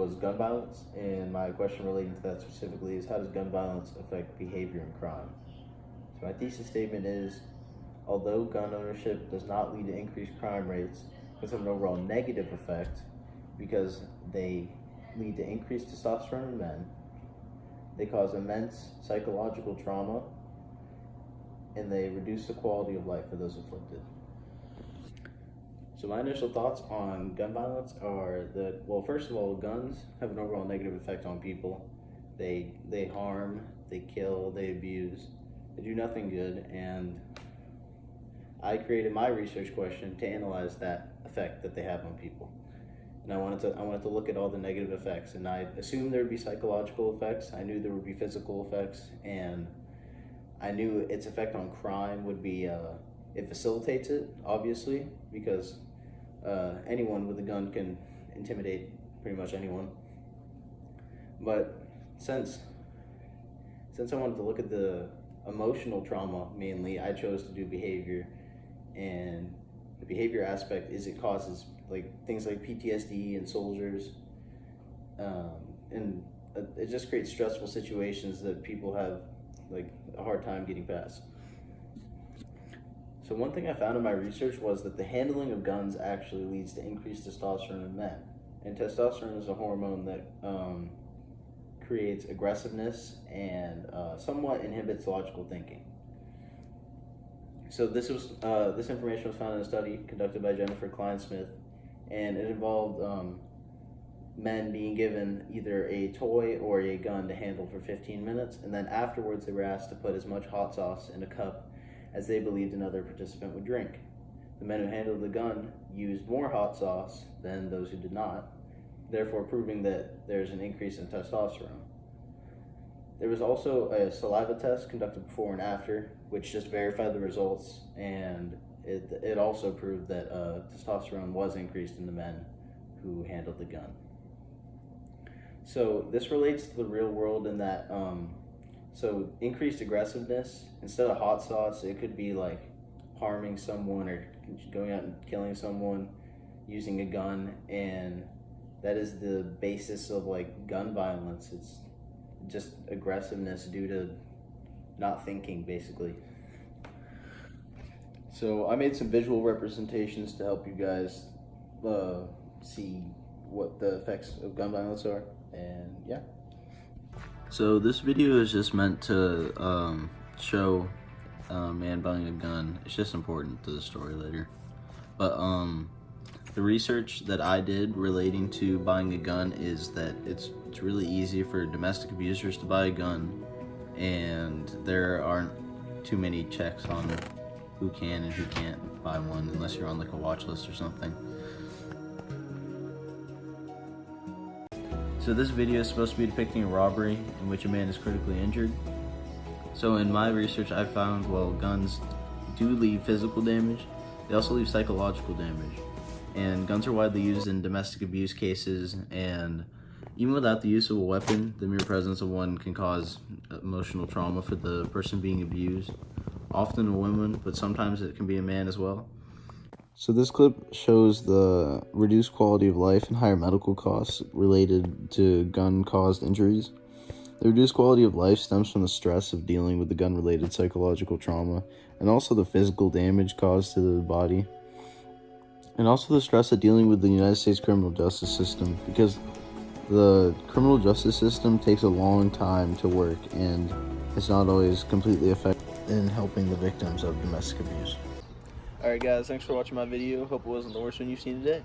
was gun violence, and my question relating to that specifically is, how does gun violence affect behavior and crime? So my thesis statement is, although gun ownership does not lead to increased crime rates, it has an overall negative effect because they lead to increased testosterone in men, they cause immense psychological trauma, and they reduce the quality of life for those afflicted. So my initial thoughts on gun violence are that, well, first of all, guns have an overall negative effect on people. They harm, they kill, they abuse, they do nothing good, and I created my research question to analyze that effect that they have on people. And I wanted to look at all the negative effects, and I assumed there would be psychological effects. I knew there would be physical effects, and I knew its effect on crime would be, it facilitates it, obviously, because anyone with a gun can intimidate pretty much anyone. But since I wanted to look at the emotional trauma mainly, I chose to do behavior. And the behavior aspect is it causes things like PTSD in soldiers, and it just creates stressful situations that people have a hard time getting past. So one thing I found in my research was that the handling of guns actually leads to increased testosterone in men. And testosterone is a hormone that creates aggressiveness and somewhat inhibits logical thinking. So this information was found in a study conducted by Jennifer Kleinsmith, and it involved men being given either a toy or a gun to handle for 15 minutes, and then afterwards they were asked to put as much hot sauce in a cup as they believed another participant would drink. The men who handled the gun used more hot sauce than those who did not, therefore proving that there's an increase in testosterone. There was also a saliva test conducted before and after, which just verified the results, and it also proved that testosterone was increased in the men who handled the gun. So this relates to the real world in that so increased aggressiveness, instead of hot sauce, it could be like harming someone or going out and killing someone using a gun, and that is the basis of gun violence. It's just aggressiveness due to not thinking, basically. So I made some visual representations to help you guys see what the effects of gun violence are, and yeah. So this video is just meant to show a man buying a gun. It's just important to the story later. But the research that I did relating to buying a gun is that it's really easy for domestic abusers to buy a gun, and there aren't too many checks on who can and who can't buy one unless you're on a watch list or something. So this video is supposed to be depicting a robbery in which a man is critically injured. So in my research I found, well, guns do leave physical damage, they also leave psychological damage. And guns are widely used in domestic abuse cases, and even without the use of a weapon, the mere presence of one can cause emotional trauma for the person being abused. Often a woman, but sometimes it can be a man as well. So this clip shows the reduced quality of life and higher medical costs related to gun-caused injuries. The reduced quality of life stems from the stress of dealing with the gun-related psychological trauma, and also the physical damage caused to the body, and also the stress of dealing with the United States criminal justice system, because the criminal justice system takes a long time to work, and it's not always completely effective in helping the victims of domestic abuse. Alright guys, thanks for watching my video. Hope it wasn't the worst one you've seen today.